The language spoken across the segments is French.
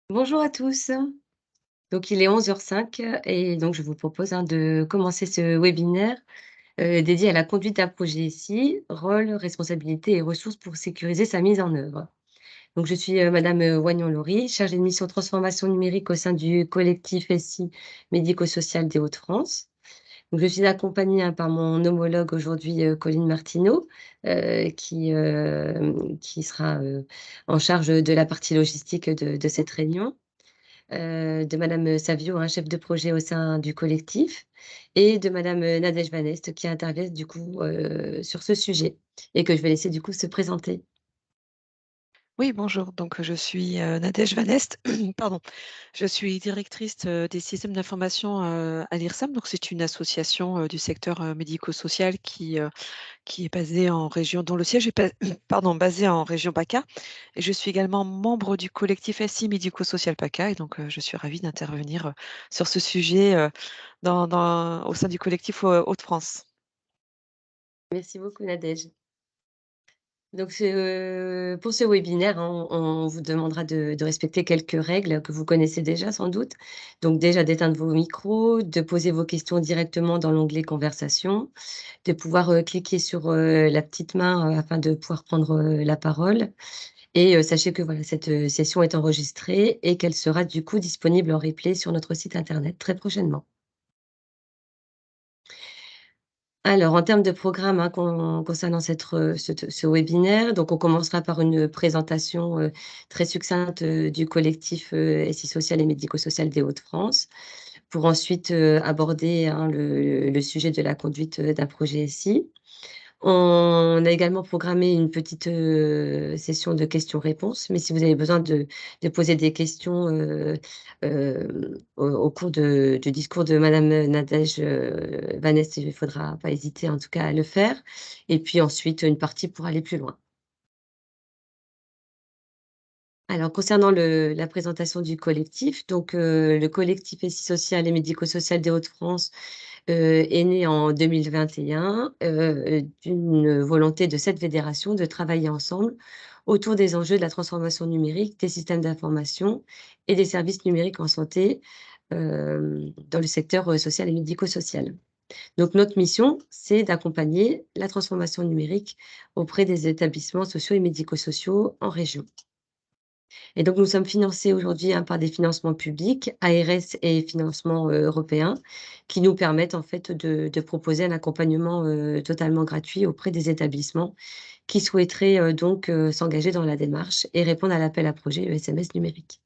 Bonjour à tous. Donc il est 11h05 et donc je vous propose, de commencer ce webinaire, dédié à la conduite d'un projet ici, rôle, responsabilités et ressources pour sécuriser sa mise en œuvre. Donc je suis, madame, Wagnon-Laurie, chargée de mission transformation numérique au sein du collectif SI médico-social des Hauts-de-France. Donc je suis accompagnée, par mon homologue aujourd'hui, Colline Martineau, qui sera, en charge de la partie logistique de cette réunion, de madame, Savio, un chef de projet au sein du collectif et de madame, Nadège Van Est qui intervient du coup, sur ce sujet et que je vais laisser du coup se présenter. Oui, bonjour. Donc, je suis, Nadège Van Est, pardon. Je suis directrice, des systèmes d'information, à l'IRSAM. Donc c'est une association, du secteur, médico-social qui est basée en région dont le siège est pas pardon, basé en région PACA et je suis également membre du collectif SI médico-social PACA et donc, je suis ravie d'intervenir, sur ce sujet, au sein du collectif, Hauts-de-France. Merci beaucoup Nadège. Donc pour ce webinaire, on vous demandera de respecter quelques règles que vous connaissez déjà sans doute. Donc déjà d'éteindre vos micros, de poser vos questions directement dans l'onglet conversation, de pouvoir, cliquer sur, la petite main, afin de pouvoir prendre, la parole. Et sachez que voilà, cette, session est enregistrée et qu'elle sera du coup disponible en replay sur notre site internet très prochainement. Alors en termes de programme, concernant ce webinaire, donc on commencera par une présentation, très succincte, du collectif, SI social et médico-social des Hauts-de-France, pour ensuite, aborder, le sujet de la conduite, d'un projet SI. On a également programmé une petite, session de questions-réponses, mais si vous avez besoin de poser des questions, au cours du discours de madame, Nadège, Van Est, il ne faudra pas hésiter en tout cas à le faire et puis ensuite une partie pour aller plus loin. Alors concernant la présentation du collectif, donc le collectif SI social et médico-social des Hauts-de-France, est né en 2021, d'une volonté de cette fédération de travailler ensemble autour des enjeux de la transformation numérique, des systèmes d'information et des services numériques en santé, dans le secteur, social et médico-social. Donc notre mission, c'est d'accompagner la transformation numérique auprès des établissements sociaux et médico-sociaux en région. Et donc nous sommes financés aujourd'hui, par des financements publics, ARS et financements, européens, qui nous permettent en fait de proposer un accompagnement, totalement gratuit auprès des établissements qui souhaiteraient, donc s'engager dans la démarche et répondre à l'appel à projet ESMS numérique.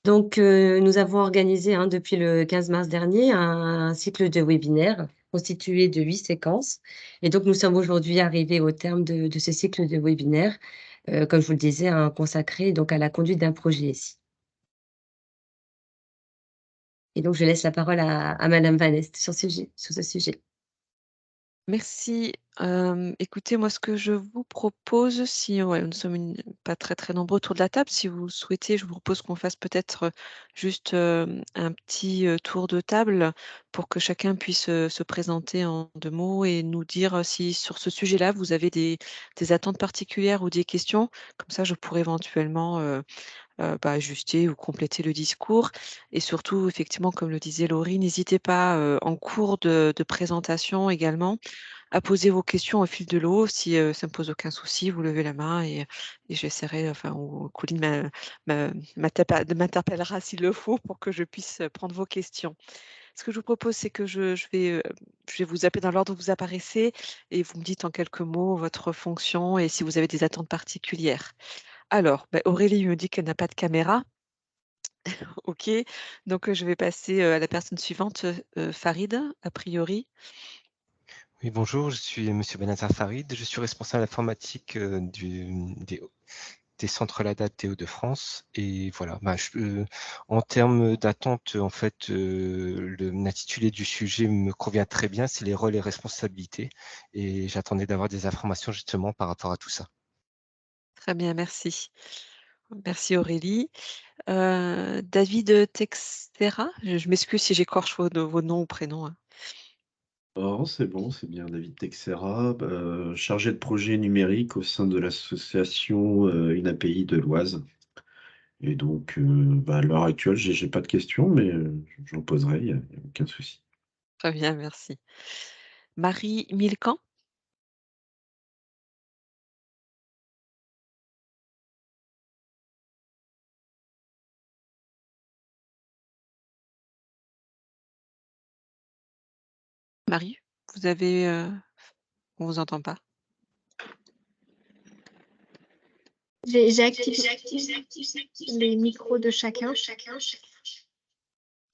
Donc nous avons organisé, depuis le 15 mars dernier, un cycle de webinaires constitué de 8 séquences et donc nous sommes aujourd'hui arrivés au terme de ce cycle de webinaires, comme je vous le disais, consacré donc à la conduite d'un projet ici. Et donc je laisse la parole à madame Van Est sur ce sujet. Merci. Écoutez, moi, ce que je vous propose, si ouais, nous sommes pas très, très nombreux autour de la table, si vous le souhaitez, je vous propose qu'on fasse peut-être juste un petit tour de table pour que chacun puisse se présenter en deux mots et nous dire si sur ce sujet-là, vous avez des attentes particulières ou des questions. Comme ça, je pourrais éventuellement ajuster ou compléter le discours et surtout, effectivement, comme le disait Laurie, n'hésitez pas, en cours de présentation également, à poser vos questions au fil de l'eau. Si, ça ne pose aucun souci, vous levez la main et j'essaierai, enfin, ou Colline m'interpellera s'il le faut pour que je puisse, prendre vos questions. Ce que je vous propose, c'est que je vais vous appeler dans l'ordre où vous apparaissez et vous me dites en quelques mots votre fonction et si vous avez des attentes particulières. Alors, Aurélie me dit qu'elle n'a pas de caméra. OK, donc je vais passer, à la personne suivante, Farid, a priori. Oui, bonjour, je suis monsieur Benazar Farid, je suis responsable informatique, des centres LADA de Hauts-de-France et voilà, en termes d'attente, en fait, l'intitulé du sujet me convient très bien, c'est les rôles et responsabilités et j'attendais d'avoir des informations justement par rapport à tout ça. Très bien, merci. Merci Aurélie. David, Texera, je m'excuse si j'écorche vos noms ou prénoms, hein. Oh, c'est bon, c'est bien David Texera, chargé de projet numérique au sein de l'association Une API de l'Oise. Et donc, à l'heure actuelle, j'ai pas de questions, mais j'en poserai, y a aucun souci. Très bien, merci. Marie Milcan? Marie, vous avez, on vous entend pas. J'ai activé les micros de chacun. Si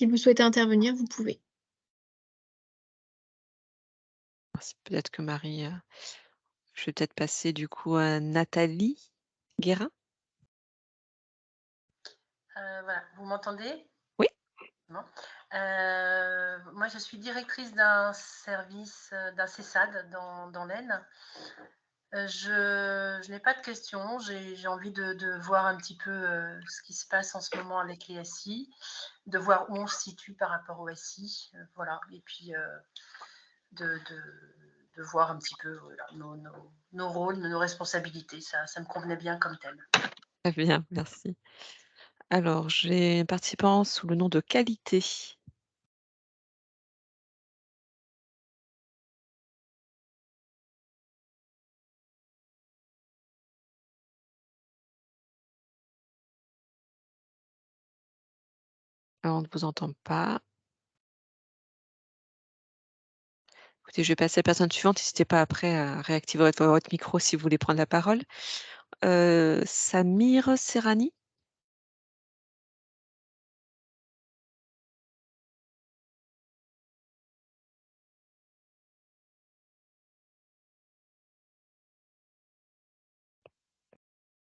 vous souhaitez intervenir, vous pouvez. C'est peut-être que Marie, je vais peut-être passer du coup à Nathalie Guérin. Voilà, vous m'entendez? Oui. Non. Moi, je suis directrice d'un service, d'un CESAD dans l'Aisne. Je n'ai pas de questions. J'ai envie de voir un petit peu ce qui se passe en ce moment avec les SI, de voir où on se situe par rapport aux SI, voilà. Et puis de voir un petit peu voilà, nos rôles, nos responsabilités. Ça me convenait bien comme thème. Très bien, merci. Alors, j'ai un participant sous le nom de Qualité. Alors, on ne vous entend pas. Écoutez, je vais passer à la personne suivante. N'hésitez pas après à réactiver votre micro si vous voulez prendre la parole. Samir Serrani?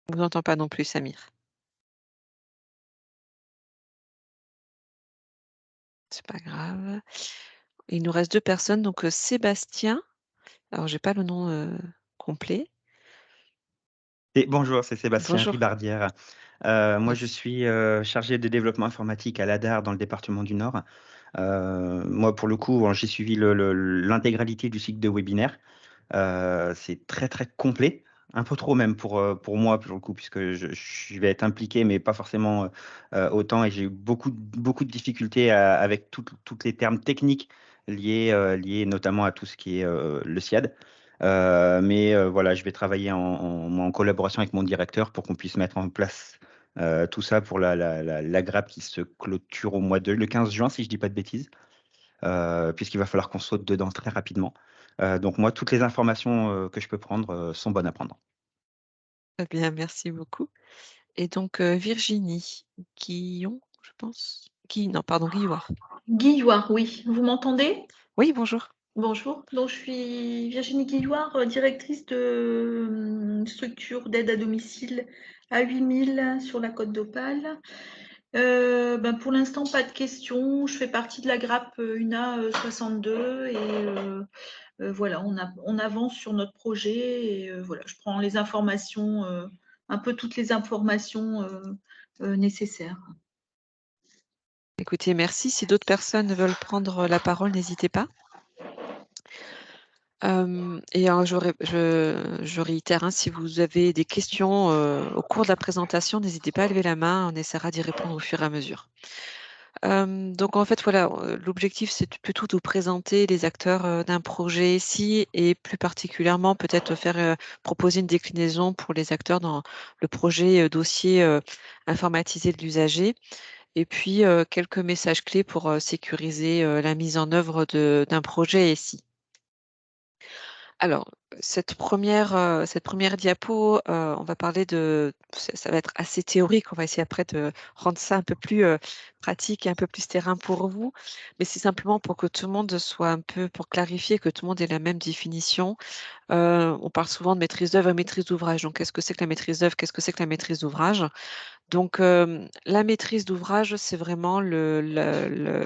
On ne vous entend pas non plus, Samir. C'est pas grave. Il nous reste 2 personnes, donc Sébastien. Alors, j'ai pas le nom complet. Et bonjour, c'est Sébastien Bonjour. Ribardière. Moi, je Yes. suis chargé de développement informatique à l'ADAR dans le département du Nord. Moi, pour le coup, j'ai suivi l'intégralité du cycle de webinaire. C'est très, très complet, un peu trop même pour moi, pour le coup, puisque je vais être impliqué, mais pas forcément autant. Et j'ai eu beaucoup de difficultés avec tous les termes techniques liés notamment à tout ce qui est le SIAD. Mais voilà, je vais travailler en collaboration avec mon directeur pour qu'on puisse mettre en place tout ça pour la grappe qui se clôture le 15 juin, si je dis pas de bêtises, puisqu'il va falloir qu'on saute dedans très rapidement. Donc moi, toutes les informations que je peux prendre sont bonnes à prendre. Très bien, merci beaucoup. Et donc, Virginie Guillon, je pense? Non, pardon, Guilloire. Guilloire, oui. Vous m'entendez? Oui, bonjour. Bonjour. Donc, je suis Virginie Guilloire, directrice de structure d'aide à domicile à 8000 sur la Côte d'Opale. Pour l'instant, pas de questions. Je fais partie de la grappe UNA 62 et voilà, on avance sur notre projet et voilà, je prends les informations, un peu toutes les informations nécessaires. Écoutez, merci. Si d'autres personnes veulent prendre la parole, n'hésitez pas. Et alors je réitère, hein, si vous avez des questions au cours de la présentation, n'hésitez pas à lever la main, on essaiera d'y répondre au fur et à mesure. Donc en fait, voilà, l'objectif, c'est plutôt de vous présenter les acteurs d'un projet ici et plus particulièrement peut-être proposer une déclinaison pour les acteurs dans le projet dossier informatisé de l'usager. Et puis quelques messages clés pour sécuriser la mise en œuvre d'un projet SI. Alors, cette première diapo, on va parler ça va être assez théorique. On va essayer après de rendre ça un peu plus pratique et un peu plus terrain pour vous. Mais c'est simplement pour que tout le monde soit pour clarifier, que tout le monde ait la même définition. On parle souvent de maîtrise d'œuvre et maîtrise d'ouvrage. Donc, qu'est-ce que c'est que la maîtrise d'œuvre? Qu'est-ce que c'est que la maîtrise d'ouvrage? Donc, la maîtrise d'ouvrage, c'est vraiment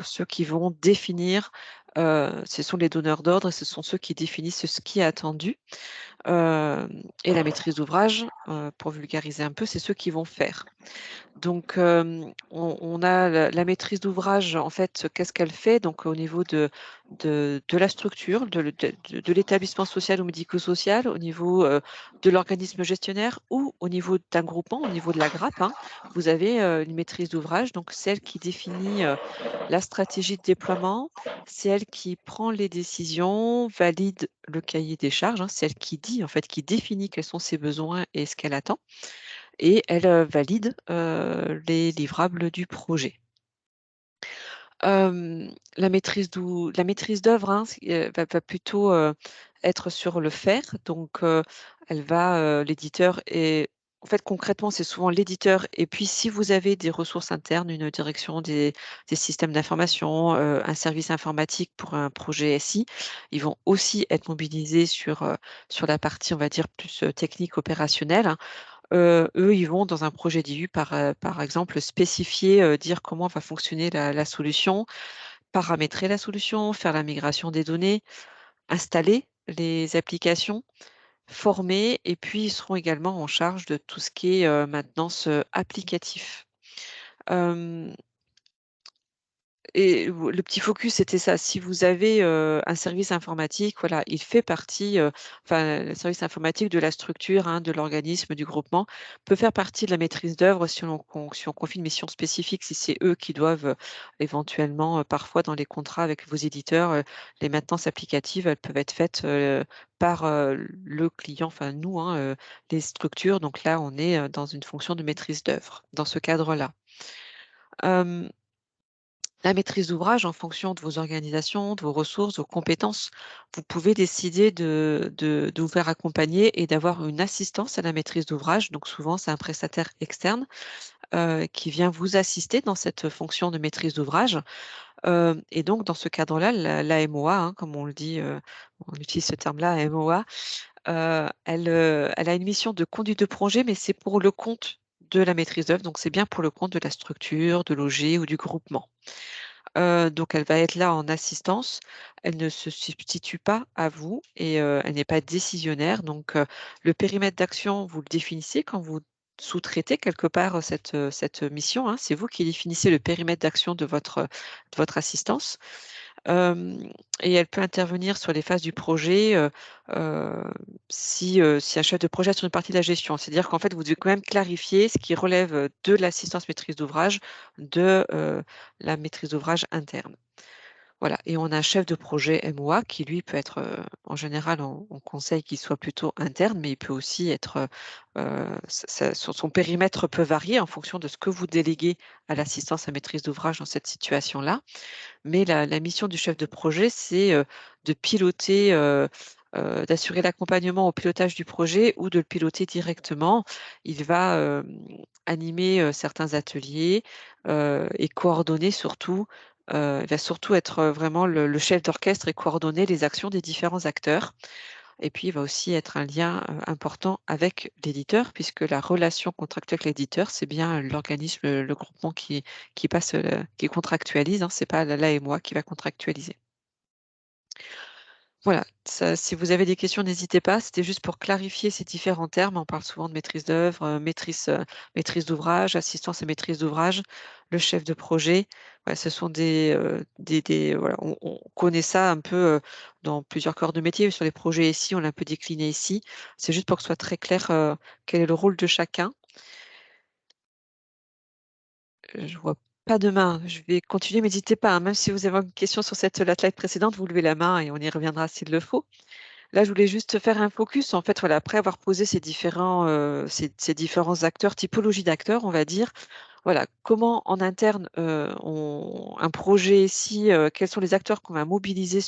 ceux qui vont définir, ce sont les donneurs d'ordre et ce sont ceux qui définissent ce qui est attendu. et la maîtrise d'ouvrage, pour vulgariser un peu, c'est ceux qui vont faire. Donc, on a la maîtrise d'ouvrage, en fait, qu'est-ce qu'elle fait? Donc au niveau de la structure, de l'établissement social ou médico-social, au niveau, de l'organisme gestionnaire ou au niveau d'un groupement, au niveau de la grappe, hein, vous avez, une maîtrise d'ouvrage, donc celle qui définit, la stratégie de déploiement, c'est elle qui prend les décisions, valide le cahier des charges, hein, c'est elle qui dit, en fait, qui définit quels sont ses besoins et ce qu'elle attend et elle, valide, les livrables du projet. La maîtrise d'œuvre, hein, va plutôt, être sur le faire. Donc, elle va, l'éditeur et en fait, concrètement, c'est souvent l'éditeur et puis si vous avez des ressources internes, une direction des systèmes d'information, un service informatique pour un projet SI, ils vont aussi être mobilisés sur la partie, on va dire, plus, technique opérationnelle, hein. Eux, ils vont dans un projet d'IU par exemple spécifier, dire comment va fonctionner la solution, paramétrer la solution, faire la migration des données, installer les applications, former et puis ils seront également en charge de tout ce qui est, maintenance, applicatif. Hem Et le petit focus, c'était ça. Si vous avez, un service informatique, voilà, il fait partie, enfin, le service informatique de la structure, hein, de l'organisme, du groupement, peut faire partie de la maîtrise d'œuvre si on confie une mission spécifique, si c'est eux qui doivent, éventuellement, parfois dans les contrats avec vos éditeurs, les maintenances applicatives, elles peuvent être faites, par, le client, enfin nous, hein, les structures. Donc là, on est, dans une fonction de maîtrise d'œuvre, dans ce cadre-là. Hem La maîtrise d'ouvrage, en fonction de vos organisations, de vos ressources, de vos compétences, vous pouvez décider de vous faire accompagner et d'avoir une assistance à la maîtrise d'ouvrage. Donc souvent, c'est un prestataire externe, qui vient vous assister dans cette fonction de maîtrise d'ouvrage. Et donc dans ce cadre-là, la MOA, hein, comme on le dit, on utilise ce terme-là, MOA, elle a une mission de conduite de projet, mais c'est pour le compte de la maîtrise d'œuvre, donc c'est bien pour le compte de la structure, de l'OG ou du groupement. Donc elle va être là en assistance. Elle ne se substitue pas à vous et elle n'est pas décisionnaire. Donc le périmètre d'action, vous le définissez quand vous sous-traitez quelque part, cette mission, hein. C'est vous qui définissez le périmètre d'action de votre assistance. Hem Et elle peut intervenir sur les phases du projet, heu, si un chef de projet est sur une partie de la gestion. C'est-à-dire qu'en fait, vous devez quand même clarifier ce qui relève, de l'assistance maîtrise d'ouvrage, de, la maîtrise d'ouvrage interne. Voilà et on a un chef de projet MOA qui lui peut être, en général on conseille qu'il soit plutôt interne, mais il peut aussi être, son périmètre peut varier en fonction de ce que vous déléguez à l'assistance à maîtrise d'ouvrage dans cette situation-là. Mais la mission du chef de projet, c'est, de piloter, d'assurer l'accompagnement au pilotage du projet ou de le piloter directement. Il va, animer, certains ateliers, et coordonner surtout, il va surtout être, vraiment le chef d'orchestre et coordonner les actions des différents acteurs. Et puis, il va aussi être un lien, important avec l'éditeur puisque la relation contractuelle avec l'éditeur, c'est bien l'organisme, le groupement qui passe, qui contractualise, hein, c'est pas la et moi qui va contractualiser. Voilà, ça si vous avez des questions, n'hésitez pas. C'était juste pour clarifier ces différents termes. On parle souvent de maîtrise d'œuvre, maîtrise d'ouvrage, assistance et maîtrise d'ouvrage, le chef de projet. Ouais, ce sont des voilà, on connaît ça un peu, dans plusieurs corps de métier. Sur les projets SI, on l'a un peu décliné ici. C'est juste pour que ce soit très clair, quel est le rôle de chacun. Je vois pas de main. Je vais continuer, mais n'hésitez pas, hein, même si vous avez une question sur la slide précédente, vous levez la main et on y reviendra s'il le faut. Là, je voulais juste faire un focus, en fait, voilà, après avoir posé ces différents acteurs, typologies d'acteurs, on va dire. Voilà, comment en interne, un projet SI, quels sont les acteurs qu'on va mobiliser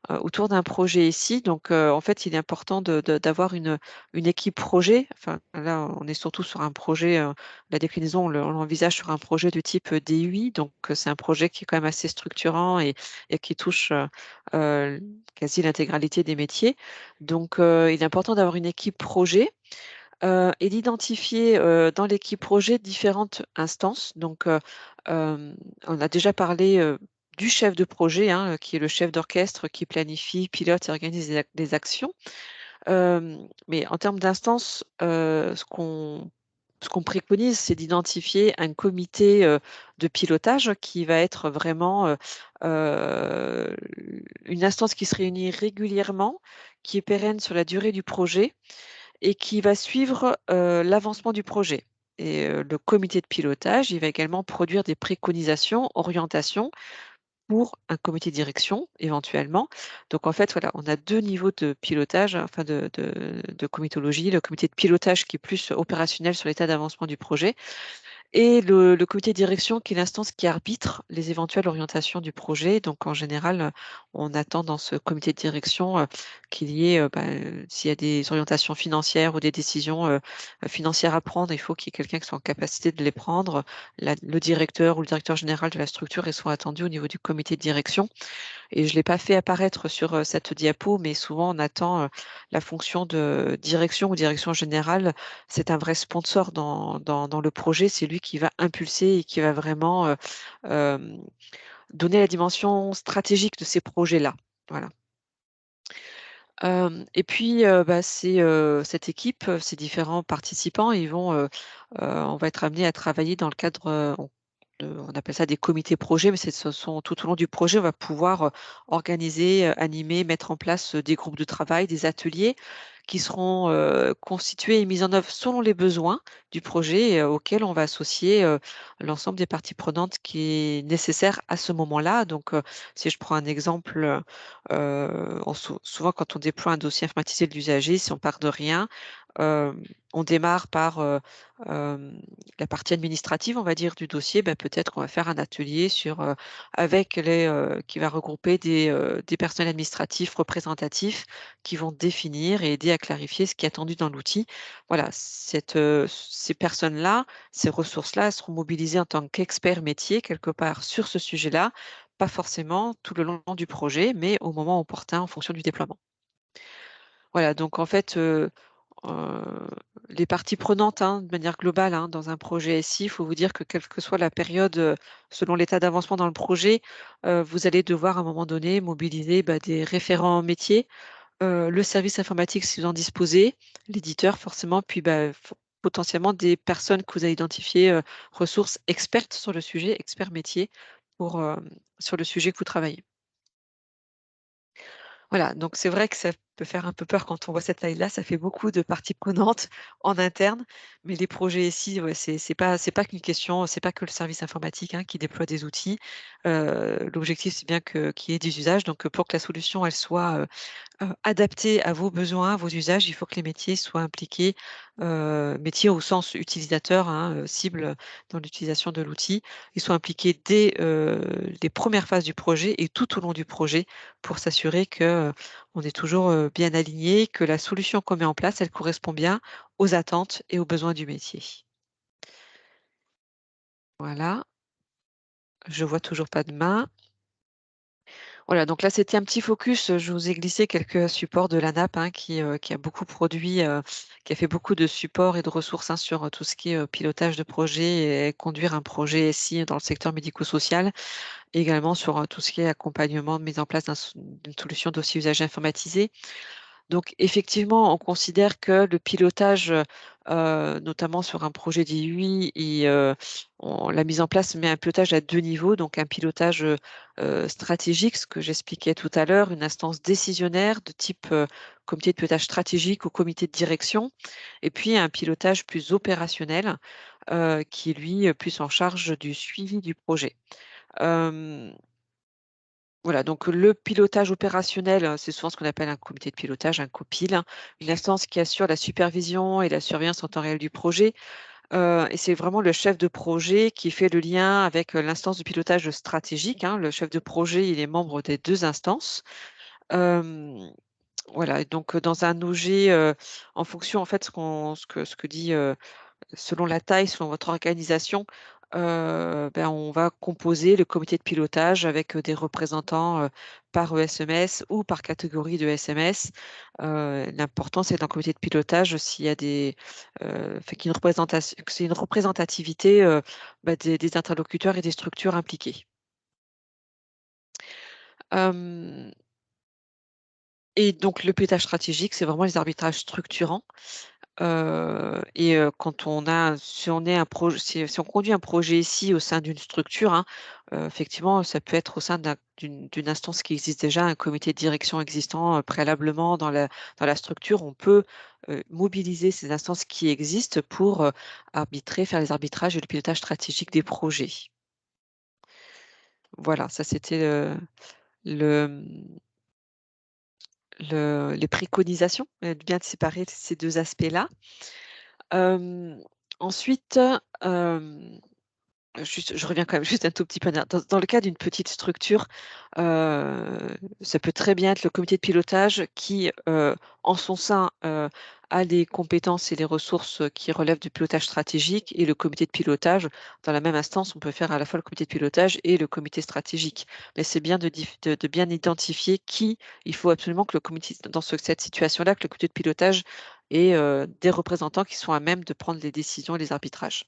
autour d'un projet SI. Donc, en fait, il est important d'avoir une équipe projet. Enfin, là, on est surtout sur un projet, la déclinaison, on l'envisage sur un projet de type, DUI. Donc, c'est un projet qui est quand même assez structurant et qui touche, quasi l'intégralité des métiers. Donc, il est important d'avoir une équipe projet, et d'identifier, dans l'équipe projet différentes instances. Donc, on a déjà parlé, du chef de projet, hein, qui est le chef d'orchestre qui planifie, pilote et organise les actions. Mais en termes d'instance, ce qu'on préconise, c'est d'identifier un comité de pilotage qui va être vraiment une instance qui se réunit régulièrement, qui est pérenne sur la durée du projet et qui va suivre l'avancement du projet. Et le comité de pilotage, il va également produire des préconisations, orientations pour un comité de direction éventuellement. Donc en fait, voilà, on a 2 niveaux de pilotage, enfin de comitologie. Le comité de pilotage qui est plus opérationnel sur l'état d'avancement du projet et le comité de direction qui est l'instance qui arbitre les éventuelles orientations du projet. Donc en général, on attend dans ce comité de direction, qu'il y ait, s'il y a des orientations financières ou des décisions, financières à prendre, il faut qu'il y ait quelqu'un qui soit en capacité de les prendre. Le directeur ou le directeur général de la structure, ils sont attendus au niveau du comité de direction. Et je ne l'ai pas fait apparaître sur cette diapo, mais souvent on attend la fonction de direction ou direction générale. C'est un vrai sponsor dans le projet. C'est lui qui va impulser et qui va vraiment donner la dimension stratégique de ces projets-là. Voilà. Et puis, cette équipe, ces différents participants, on va être amenés à travailler dans le cadre, on appelle ça des comités projets, mais ce sont tout au long du projet, on va pouvoir organiser, animer, mettre en place des groupes de travail, des ateliers qui seront constitués et mis en œuvre selon les besoins du projet et auxquels on va associer l'ensemble des parties prenantes qui est nécessaire à ce moment-là. Donc, si je prends un exemple, souvent quand on déploie un dossier informatisé de l'usager, si on part de rien, on démarre par la partie administrative, on va dire, du dossier. Peut-être qu'on va faire un atelier qui va regrouper des personnels administratifs représentatifs qui vont définir et aider à clarifier ce qui est attendu dans l'outil. Voilà, ces personnes-là, ces ressources-là, elles seront mobilisées en tant qu'experts métiers quelque part sur ce sujet-là, pas forcément tout le long du projet, mais au moment opportun en fonction du déploiement. Voilà, donc en fait, les parties prenantes, hein, de manière globale, hein, dans un projet SI, il faut vous dire que quelle que soit la période, selon l'état d'avancement dans le projet, vous allez devoir à un moment donné mobiliser, des référents métiers, le service informatique si vous en disposez, l'éditeur forcément, puis, potentiellement des personnes que vous avez identifiées, ressources expertes sur le sujet, experts métiers pour, sur le sujet que vous travaillez. Voilà, donc c'est vrai que ça peut faire un peu peur quand on voit cette taille-là, ça fait beaucoup de parties prenantes en interne, mais les projets ici, ouais, c'est pas qu'une question, c'est pas que le service informatique, hein, qui déploie des outils. L'objectif, c'est bien qu'il y ait des usages, donc pour que la solution, elle soit, adapté à vos besoins, à vos usages, il faut que les métiers soient impliqués, métiers au sens utilisateur, hein, cible dans l'utilisation de l'outil. Ils soient impliqués dès, les premières phases du projet et tout au long du projet pour s'assurer que, on est toujours, bien aligné, que la solution qu'on met en place, elle correspond bien aux attentes et aux besoins du métier. Voilà. Je vois toujours pas de main. Voilà, donc là, c'était un petit focus, je vous ai glissé quelques supports de l'ANAP, hein, qui a beaucoup produit, qui a fait beaucoup de supports et de ressources, hein, sur, tout ce qui est, pilotage de projet et conduire un projet SI dans le secteur médico-social. Également sur, tout ce qui est accompagnement de mise en place d'une solution dossier usager informatisé. Donc effectivement, on considère que le pilotage, notamment sur un projet d'IUI et la mise en place met un pilotage à 2 niveaux, donc un pilotage, stratégique, ce que j'expliquais tout à l'heure, une instance décisionnaire de type, comité de pilotage stratégique ou comité de direction et puis un pilotage plus opérationnel, qui lui, plus en charge du suivi du projet. Voilà, donc le pilotage opérationnel, c'est souvent ce qu'on appelle un comité de pilotage, un COPIL, hein, une instance qui assure la supervision et la surveillance en temps réel du projet. Et c'est vraiment le chef de projet qui fait le lien avec, l'instance de pilotage stratégique, hein. Le chef de projet, il est membre des 2 instances. Hem, voilà et donc, dans un OG, en fonction en fait ce que dit, selon la taille, selon votre organisation, on va composer le comité de pilotage avec, des représentants, par ESMS ou par catégorie de SMS. L'important, c'est dans le comité de pilotage, s'il y a qu'il y ait une représentation que c'est une représentativité, des interlocuteurs et des structures impliquées. Hem Et donc le pilotage stratégique, c'est vraiment les arbitrages structurants. Quand on a si on est un projet si on conduit un projet ici au sein d'une structure, hein, effectivement, ça peut être au sein d'une instance qui existe déjà, un comité de direction existant, préalablement dans la structure. On peut, mobiliser ces instances qui existent pour, arbitrer, faire les arbitrages et le pilotage stratégique des projets. Voilà, ça c'était, le, mmh, les préconisations, de bien de séparer ces 2 aspects-là. Ensuite, juste, je reviens quand même juste un tout petit peu dans le cas d'une petite structure, ça peut très bien être le comité de pilotage qui, en son sein, a les compétences et les ressources, qui relèvent du pilotage stratégique et le comité de pilotage. Dans la même instance, on peut faire à la fois le comité de pilotage et le comité stratégique. Mais c'est bien de bien identifier qui il faut absolument que le comité dans cette situation-là, que le comité de pilotage ait, des représentants qui sont à même de prendre les décisions et les arbitrages.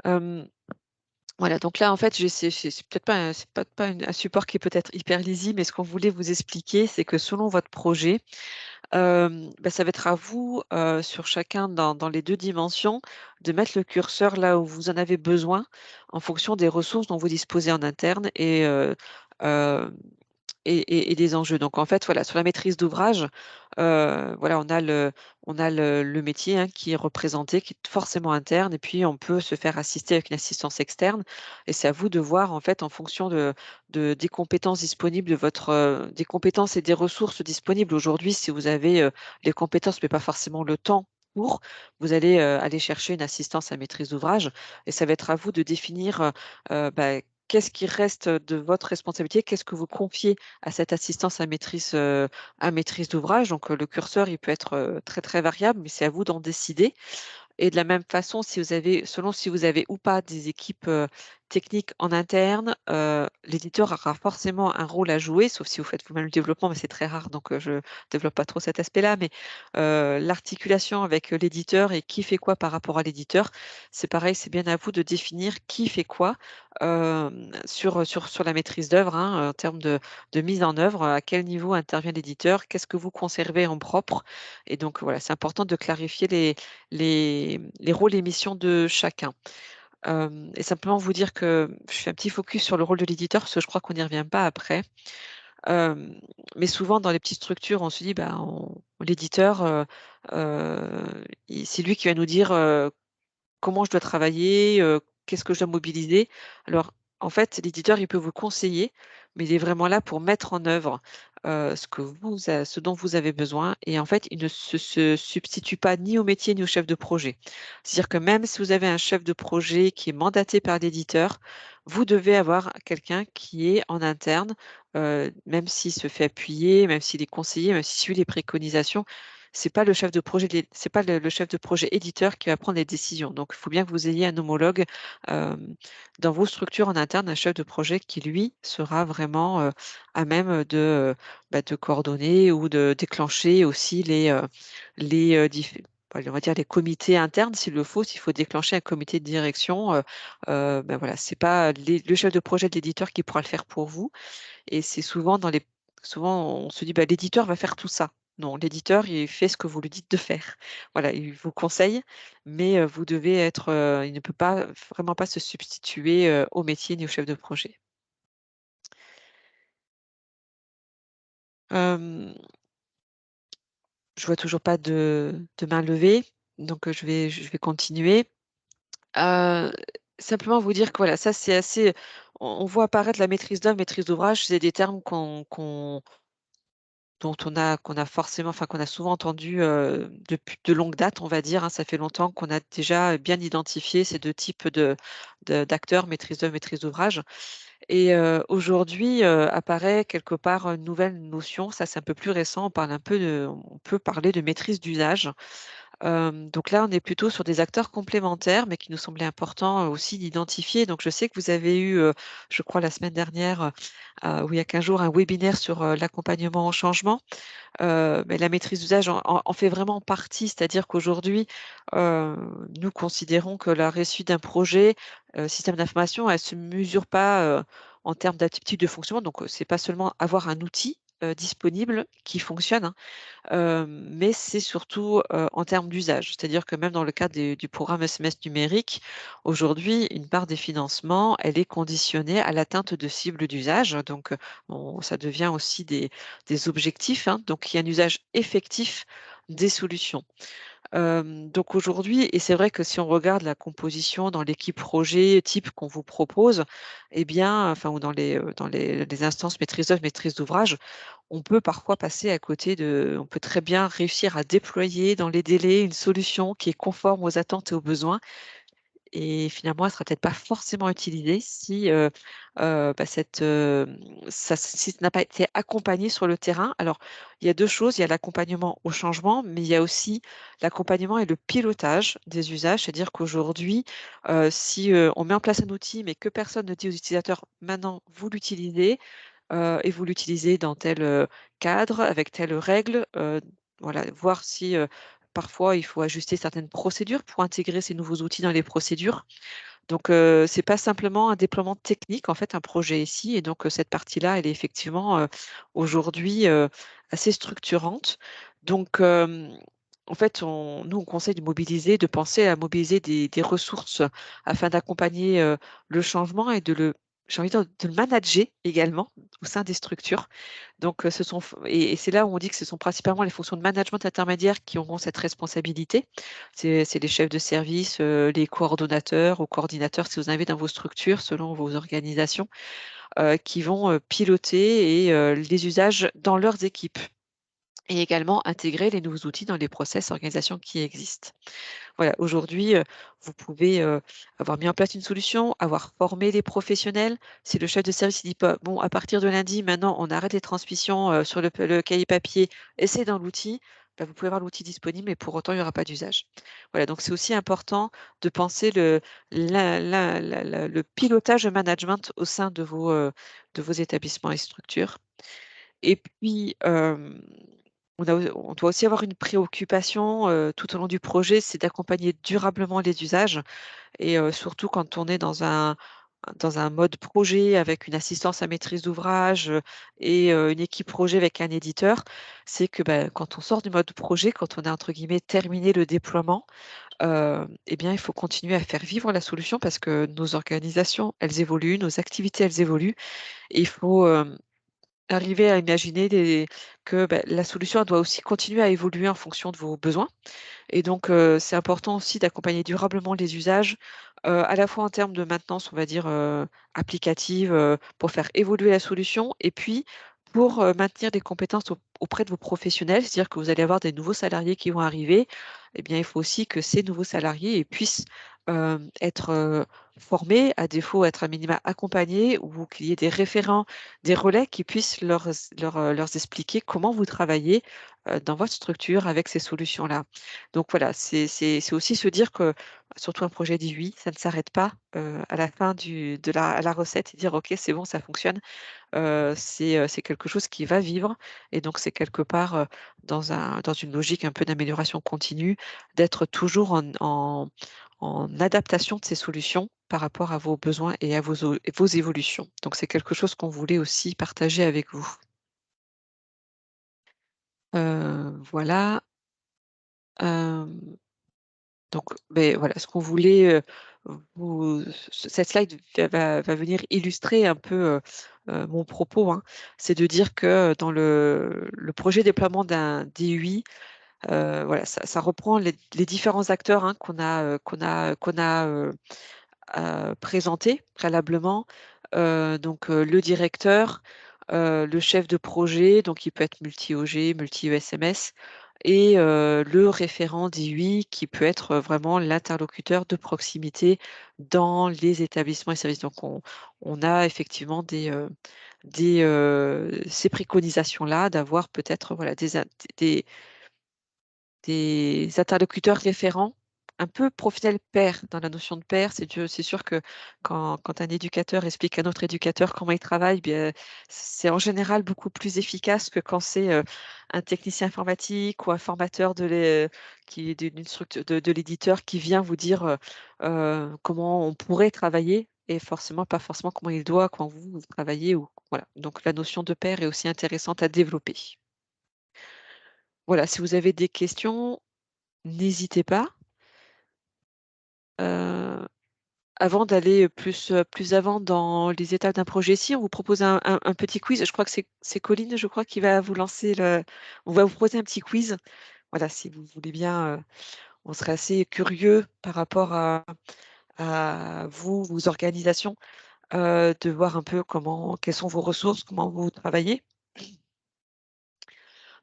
Hem, voilà, donc là, en fait, c'est peut-être pas un c'est pas un support qui est peut-être hyper lisible, mais ce qu'on voulait vous expliquer, c'est que selon votre projet, ça va être à vous, sur chacun dans les 2 dimensions, de mettre le curseur là où vous en avez besoin, en fonction des ressources dont vous disposez en interne hem et des enjeux. Donc en fait, voilà, sur la maîtrise d'ouvrage, voilà, on a le métier, hein, qui est représenté, qui est forcément interne et puis on peut se faire assister avec une assistance externe et c'est à vous de voir, en fait, en fonction des compétences disponibles de votre, des compétences et des ressources disponibles. Aujourd'hui, si vous avez, les compétences mais pas forcément le temps pour, vous allez, aller chercher une assistance à maîtrise d'ouvrage et ça va être à vous de définir, qu'est-ce qui reste de votre responsabilité? Qu'est-ce que vous confiez à cette assistance à maîtrise d'ouvrage? Donc, le curseur, il peut être, très, très variable, mais c'est à vous d'en décider. Et de la même façon, si vous avez selon si vous avez ou pas des équipes, techniques en interne, l'éditeur aura forcément un rôle à jouer, sauf si vous faites vous-même le développement, mais c'est très rare, donc je développe pas trop cet aspect-là. Mais, l'articulation avec, l'éditeur et qui fait quoi par rapport à l'éditeur, c'est pareil, c'est bien à vous de définir qui fait quoi, sur la maîtrise d'œuvre, hein, en termes de mise en œuvre, à quel niveau intervient l'éditeur, qu'est-ce que vous conservez en propre? Et donc voilà, c'est important de clarifier les rôles et missions de chacun. Et simplement vous dire que je fais un petit focus sur le rôle de l'éditeur parce que je crois qu'on n'y revient pas après. Hem, mais souvent dans les petites structures, on se dit: «Bah, on l'éditeur, c'est lui qui va nous dire, comment je dois travailler, qu'est-ce que je dois mobiliser?» Alors, en fait, l'éditeur, il peut vous conseiller, mais il est vraiment là pour mettre en œuvre, ce dont vous avez besoin et en fait, il ne se substitue pas ni au métier ni au chef de projet. C'est-à-dire que même si vous avez un chef de projet qui est mandaté par l'éditeur, vous devez avoir quelqu'un qui est en interne, même s'il se fait appuyer, même s'il est conseillé, même s'il suit les préconisations, c'est pas le chef de projet éditeur qui va prendre les décisions. Donc il faut bien que vous ayez un homologue, hem, dans vos structures en interne, un chef de projet qui lui sera vraiment, à même de coordonner ou de déclencher aussi les, on va dire les comités internes s'il le faut. S'il faut déclencher un comité de direction, voilà, c'est pas le chef de projet de l'éditeur qui pourra le faire pour vous et c'est souvent on se dit: «Bah, l'éditeur va faire tout ça». Non, l'éditeur, il fait ce que vous lui dites de faire. Voilà, il vous conseille, mais vous devez être, il ne peut pas vraiment pas se substituer, au métier ni au chef de projet. Hem, je vois toujours pas de main levée, donc je vais continuer. Heu, simplement vous dire que voilà, ça c'est assez on voit apparaître la maîtrise d'œuvre, maîtrise d'ouvrage, c'est des termes dont qu'on a forcément enfin, qu'on a souvent entendu, depuis de longue date, on va dire, hein. Ça fait longtemps qu'on a déjà bien identifié ces 2 types d'acteurs, maîtrise d'œuvre, maîtrise d'ouvrage et aujourd'hui, apparaît quelque part une nouvelle notion, ça c'est un peu plus récent, on peut parler de maîtrise d'usage. Donc là, on est plutôt sur des acteurs complémentaires, mais qui nous semblait important, aussi d'identifier. Donc je sais que vous avez eu, je crois la semaine dernière, ou il y a 15 jours, un webinaire sur, l'accompagnement au changement. Mais la maîtrise d'usage en fait vraiment partie. C'est-à-dire qu'aujourd'hui, heu, nous considérons que la réussite d'un projet, système d'information, elle se mesure pas, en termes d'aptitude de fonctionnement. Donc, c'est pas seulement avoir un outil disponible qui fonctionne, hein, mais c'est surtout en termes d'usage. C'est-à-dire que même dans le cadre du programme SMS numérique, aujourd'hui, une part des financements, elle est conditionnée à l'atteinte de cibles d'usage. Donc, ça devient aussi des objectifs, hein. Donc, il y a un usage effectif des solutions. Donc aujourd'hui, et c'est vrai que si on regarde la composition dans l'équipe projet type qu'on vous propose, eh bien, enfin, ou dans les instances maîtrise d'œuvre, maîtrise d'ouvrage, on peut parfois passer à côté on peut très bien réussir à déployer dans les délais une solution qui est conforme aux attentes et aux besoins, et finalement, elle sera peut-être pas forcément utilisée si, bah, si ça n'a pas été accompagné sur le terrain. Alors, il y a 2 choses, il y a l'accompagnement au changement, mais il y a aussi l'accompagnement et le pilotage des usages. C'est-à-dire qu'aujourd'hui, si, on met en place un outil, mais que personne ne dit aux utilisateurs: «Maintenant, vous l'utilisez, et vous l'utilisez dans tel, cadre, avec telle règle», voilà, voir si, parfois il faut ajuster certaines procédures pour intégrer ces nouveaux outils dans les procédures. Donc, c'est pas simplement un déploiement technique, en fait, un projet ici, et donc, cette partie-là, elle est effectivement, aujourd'hui, assez structurante. Donc, en fait, nous, on conseille de penser à mobiliser des ressources afin d'accompagner, le changement et j'ai envie de le manager également au sein des structures. Donc, et c'est là où on dit que ce sont principalement les fonctions de management intermédiaire qui auront cette responsabilité. C'est les chefs de service, les coordonnateurs ou coordinateurs, si vous en avez dans vos structures, selon vos organisations, qui vont, piloter et les usages dans leurs équipes, et également intégrer les nouveaux outils dans les process organisation qui existent. Voilà, aujourd'hui, vous pouvez, avoir mis en place une solution, avoir formé les professionnels. Si le chef de service il dit pas: «Bon, à partir de lundi, maintenant, on arrête les transmissions, sur le cahier papier et c'est dans l'outil», bah, vous pouvez avoir l'outil disponible, mais pour autant, il y aura pas d'usage. Voilà, donc c'est aussi important de penser le pilotage de management au sein de vos établissements et structures. Et puis, on doit aussi avoir une préoccupation, tout au long du projet, c'est d'accompagner durablement les usages, et surtout quand on est dans un mode projet avec une assistance à maîtrise d'ouvrage, et une équipe projet avec un éditeur. C'est que, bah, quand on sort du mode projet, quand on a entre guillemets «terminé le déploiement», et bien, il faut continuer à faire vivre la solution parce que nos organisations, elles évoluent, nos activités, elles évoluent, et il faut, arriver à imaginer que, bah, la solution, elle doit aussi continuer à évoluer en fonction de vos besoins, et donc, c'est important aussi d'accompagner durablement les usages, à la fois en termes de maintenance, on va dire, applicative, pour faire évoluer la solution, et puis pour, maintenir des compétences auprès de vos professionnels. C'est-à-dire que vous allez avoir des nouveaux salariés qui vont arriver, et bien, il faut aussi que ces nouveaux salariés puissent, être, formés, à défaut être à minima accompagnés, ou qu'il y ait des référents, des relais qui puissent leur expliquer comment vous travaillez, dans votre structure avec ces solutions-là. Donc voilà, c'est aussi se dire que, surtout un projet d'IUI, ça ne s'arrête pas, à la fin à la recette, et dire: «OK, c'est bon, ça fonctionne». C'est quelque chose qui va vivre, et donc c'est quelque part, dans une logique un peu d'amélioration continue, d'être toujours en adaptation de ces solutions par rapport à vos besoins et à vos évolutions. Donc c'est quelque chose qu'on voulait aussi partager avec vous. Voilà. Hem Donc, beh, voilà, ce qu'on voulait, vous cette slide va venir illustrer un peu, mon propos, hein. C'est de dire que dans le projet déploiement d'un DUI, voilà, ça reprend les différents acteurs, hein, qu'on a présentés préalablement. Donc, le directeur, le chef de projet, donc il peut être multi-OG, multi-ESMS, et le référent DUI qui peut être vraiment l'interlocuteur de proximité dans les établissements et services. Donc on a effectivement ces préconisations-là, d'avoir peut-être, voilà, des des interlocuteurs référents, un peu professionnels pairs. Dans la notion de pair, c'est sûr que quand un éducateur explique à un autre éducateur comment il travaille, bien, c'est en général beaucoup plus efficace que quand c'est, un technicien informatique ou un formateur d'une structure de l'éditeur qui vient vous dire, comment on pourrait travailler. et forcément pas forcément comment il doit, quand vous travaillez ou voilà. Donc la notion de pair est aussi intéressante à développer. Voilà, si vous avez des questions, n'hésitez pas. Avant d'aller plus avant dans les étapes d'un projet ici, on vous propose un petit quiz. Je crois que c'est Colline, je crois, qui va vous lancer on va vous proposer un petit quiz. Voilà, si vous voulez bien, on serait assez curieux par rapport à vos organisations, de voir un peu quelles sont vos ressources, comment vous travaillez.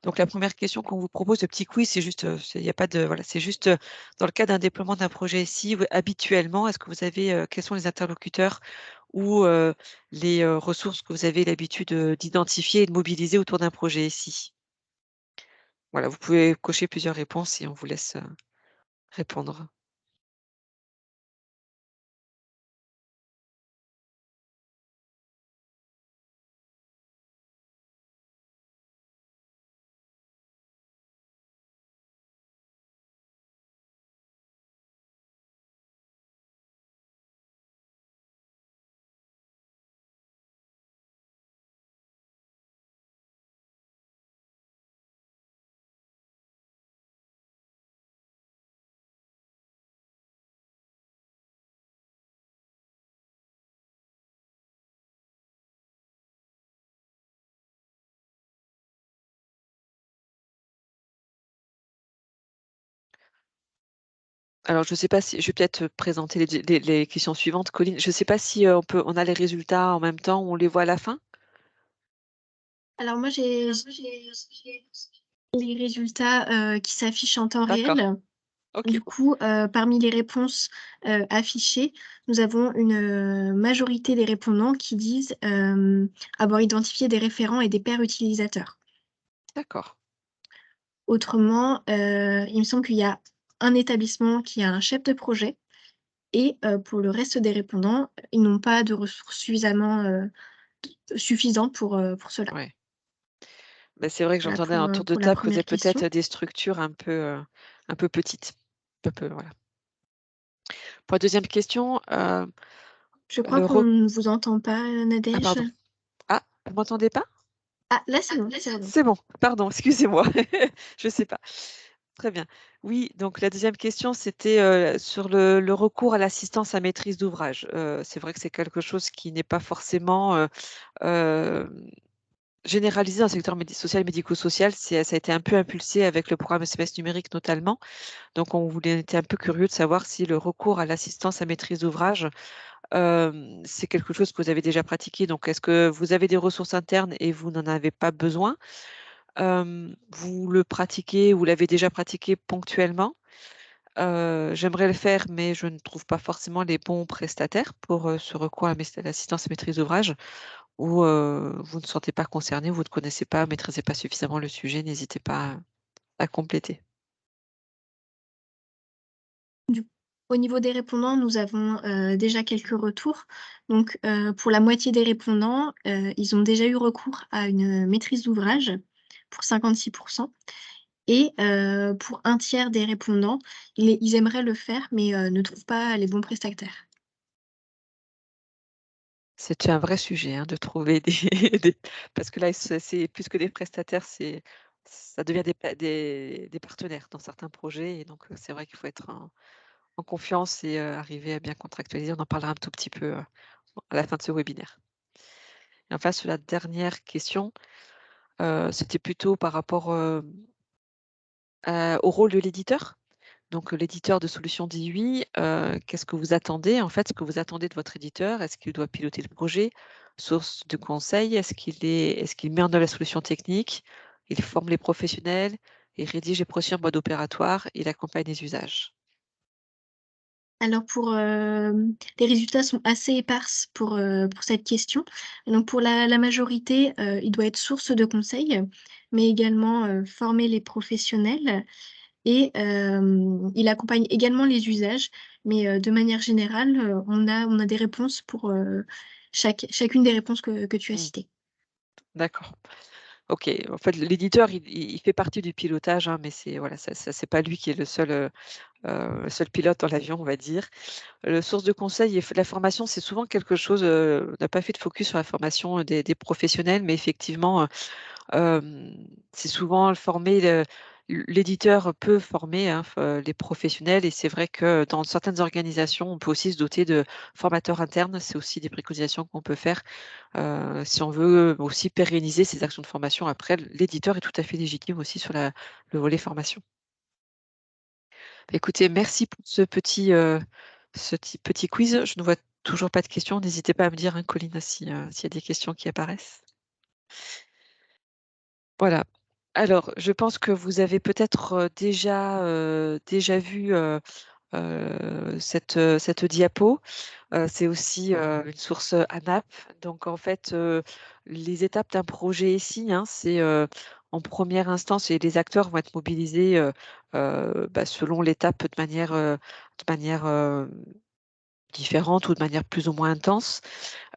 Donc la première question qu'on vous propose, le petit quiz, c'est juste, il y a pas de voilà, c'est juste, dans le cas d'un déploiement d'un projet ici, habituellement, est-ce que vous avez, quels sont les interlocuteurs ou les, ressources que vous avez l'habitude, d'identifier et de mobiliser autour d'un projet ici? Voilà, vous pouvez cocher plusieurs réponses et on vous laisse, répondre. Alors je ne sais pas si je vais peut-être présenter les questions suivantes, Colline. Je ne sais pas si, on a les résultats en même temps ou on les voit à la fin? Alors moi, j'ai les résultats qui s'affichent en temps D'accord. réel. OK. Du coup, parmi les réponses affichées, nous avons une majorité des répondants qui disent avoir identifié des référents et des pairs utilisateurs. D'accord. Autrement, il me semble qu'il y a un établissement qui a un chef de projet et pour le reste des répondants, ils n'ont pas de ressources suffisantes pour cela. Ouais. Bah, c'est vrai que Voilà j'entendais un tour de pour la table que vous avez première peut-être question. des structures un peu petites. Un peu, voilà. Pour la deuxième question, Je crois le qu'on rec ne vous entend pas, ah Nadège. pardon. Ah, vous m'entendez pas? Ah, là, c'est bon, c'est bon. C'est bon, pardon, excusez-moi. Je sais pas. Très bien. Oui, donc la deuxième question, c'était, sur le recours à l'assistance à maîtrise d'ouvrage. C'est vrai que c'est quelque chose qui n'est pas forcément, hem, généralisé dans le secteur social et médico-social. Ça a été un peu impulsé avec le programme SMS numérique notamment. Donc on était un peu curieux de savoir si le recours à l'assistance à maîtrise d'ouvrage, c'est quelque chose que vous avez déjà pratiqué. Donc est-ce que vous avez des ressources internes et vous n'en avez pas besoin? Vous le pratiquez, vous l'avez déjà pratiqué ponctuellement? J'aimerais le faire, mais je ne trouve pas forcément les bons prestataires pour, ce recours à l'assistance à maîtrise d'ouvrage ou, vous ne sentez pas concerné, vous ne connaissez pas, maîtrisez pas suffisamment le sujet, n'hésitez pas à compléter. Au niveau des répondants, nous avons déjà quelques retours. Donc, pour la moitié des répondants, ils ont déjà eu recours à une maîtrise d'ouvrage pour 56%. Et pour un tiers des répondants, ils aimeraient le faire, mais ne trouvent pas les bons prestataires. C'est un vrai sujet, hein, de trouver des des parce que là, c'est plus que des prestataires, ça devient des partenaires dans certains projets et donc c'est vrai qu'il faut être en confiance et arriver à bien contractualiser. On en parlera un tout petit peu, à la fin de ce webinaire. Et enfin, sur la dernière question, c'était plutôt par rapport, au rôle de l'éditeur. Donc, l'éditeur de solutions dit oui. Qu'est-ce que vous attendez? En fait, ce que vous attendez de votre éditeur, est-ce qu'il doit piloter le projet? Source de conseil? Est-ce qu'il met en œuvre la solution technique? Il forme les professionnels? Il rédige les procédures en mode opératoire? Il accompagne les usages? Alors les résultats sont assez éparses pour cette question. Donc pour la majorité, il doit être source de conseils, mais également, former les professionnels et il accompagne également les usages. Mais, de manière générale, on a des réponses pour, chacune des réponses que tu as Mmh. citées. D'accord. OK. En fait, l'éditeur, il fait partie du pilotage, hein, mais c'est voilà, ça c'est pas lui qui est le seul pilote dans l'avion, on va dire. Le source de conseil et la formation, c'est souvent quelque chose, on n'a pas fait de focus sur la formation, des professionnels, mais effectivement, c'est souvent former l'éditeur peut former, hein, les professionnels et c'est vrai que dans certaines organisations, on peut aussi se doter de formateurs internes. C'est aussi des préconisations qu'on peut faire, si on veut aussi pérenniser ces actions de formation. Après, l'éditeur est tout à fait légitime aussi sur le volet formation. Écoutez, merci pour ce petit quiz. Je ne vois toujours pas de questions. N'hésitez pas à me dire, hein, Colline, s'il y a des questions qui apparaissent. Voilà. Alors, je pense que vous avez peut-être, déjà vu, cette diapo. C'est aussi, une source, ANAP. Donc en fait, les étapes d'un projet ici, hein, c'est, en première instance et les acteurs vont être mobilisés, selon l'étape de manière différente ou de manière plus ou moins intense.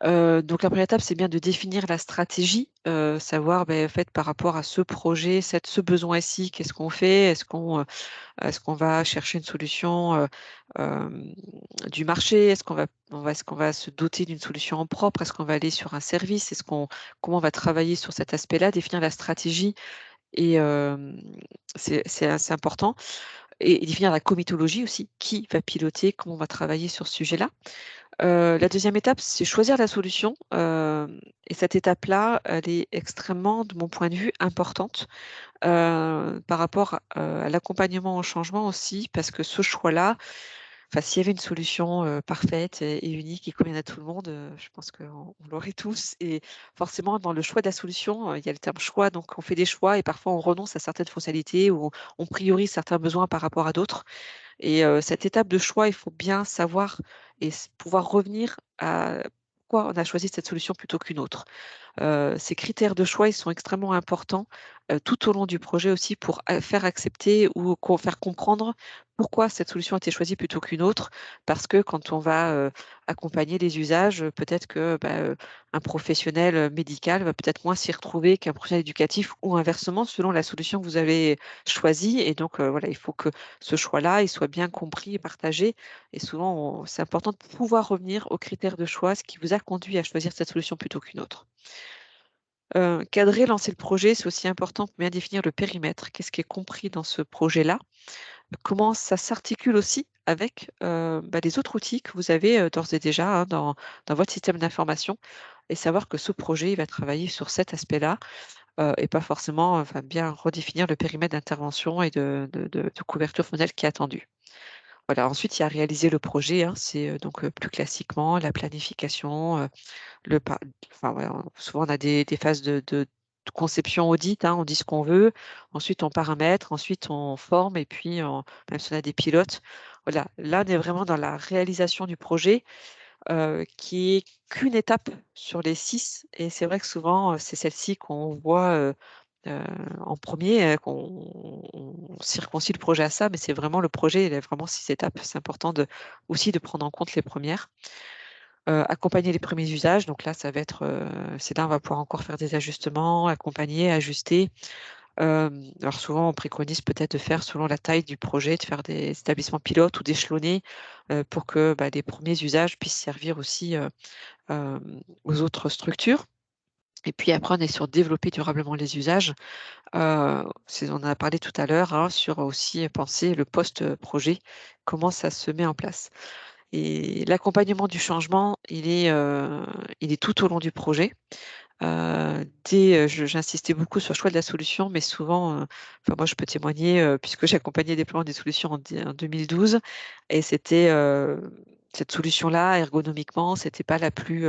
Donc la première étape, c'est bien de définir la stratégie, savoir, en fait, par rapport à ce projet, ce besoin-ci, qu'est-ce qu'on fait? Est-ce qu'on va chercher une solution, du marché? Est-ce qu'on va se doter d'une solution en propre? Est-ce qu'on va aller sur un service? Comment on va travailler sur cet aspect-là? Définir la stratégie et c'est assez important et définir la comitologie aussi. Qui va piloter? Comment on va travailler sur ce sujet-là? La deuxième étape, c'est choisir la solution, et cette étape-là, elle est extrêmement, de mon point de vue, importante, par rapport, à l'accompagnement au changement aussi, parce que ce choix-là, enfin, s'il y avait une solution, parfaite et unique qui convienne à tout le monde, je pense qu'on l'aurait tous et forcément dans le choix de la solution, il y a le terme choix, donc on fait des choix et parfois on renonce à certaines fonctionnalités ou on priorise certains besoins par rapport à d'autres. Et cette étape de choix, il faut bien savoir et pouvoir revenir à pourquoi on a choisi cette solution plutôt qu'une autre. Ces critères de choix, ils sont extrêmement importants, tout au long du projet aussi pour faire accepter ou faire comprendre pourquoi cette solution a été choisie plutôt qu'une autre. Parce que quand on va, accompagner les usages, peut-être que, un professionnel, médical va peut-être moins s'y retrouver qu'un professionnel éducatif ou inversement selon la solution que vous avez choisie et donc, voilà, il faut que ce choix-là, il soit bien compris et partagé et souvent c'est important de pouvoir revenir aux critères de choix, ce qui vous a conduit à choisir cette solution plutôt qu'une autre. Cadrer, lancer le projet, c'est aussi important pour bien définir le périmètre. Qu'est-ce qui est compris dans ce projet-là? Comment ça s'articule aussi avec, les autres outils que vous avez, d'ores et déjà, hein, dans votre système d'information et savoir que ce projet, il va travailler sur cet aspect-là, et pas forcément, enfin bien redéfinir le périmètre d'intervention et de couverture fonctionnelle qui est attendu. Voilà, ensuite il y a réaliser le projet, hein, c'est, donc, plus classiquement la planification, le pa enfin, voilà, souvent on a des phases de conception audit, hein, on dit ce qu'on veut, ensuite on paramètre, ensuite on forme et puis même si on a des pilotes, voilà. Là, on est vraiment dans la réalisation du projet, qui est qu'une étape sur les 6 et c'est vrai que souvent, c'est celle-ci qu'on voit, heu, en premier, qu'on circoncie le projet à ça, mais c'est vraiment le projet, il a vraiment 6 étapes. C'est important aussi de prendre en compte les premières. Accompagner les premiers usages, donc là, ça va être, c'est là, on va pouvoir encore faire des ajustements, accompagner, ajuster. Alors souvent, on préconise peut-être de faire selon la taille du projet, de faire des établissements pilotes ou d'échelonner, pour que, les premiers usages puissent servir aussi, aux autres structures. Et puis après, on est sur développer durablement les usages. On en a parlé tout à l'heure, hein, sur aussi penser le post-projet, comment ça se met en place. Et l'accompagnement du changement, il est tout au long du projet. J'insistais beaucoup sur le choix de la solution, mais souvent, enfin moi je peux témoigner, puisque j'ai accompagné le déploiement des solutions en 2012 et c'était, cette solution-là ergonomiquement, c'était pas la plus,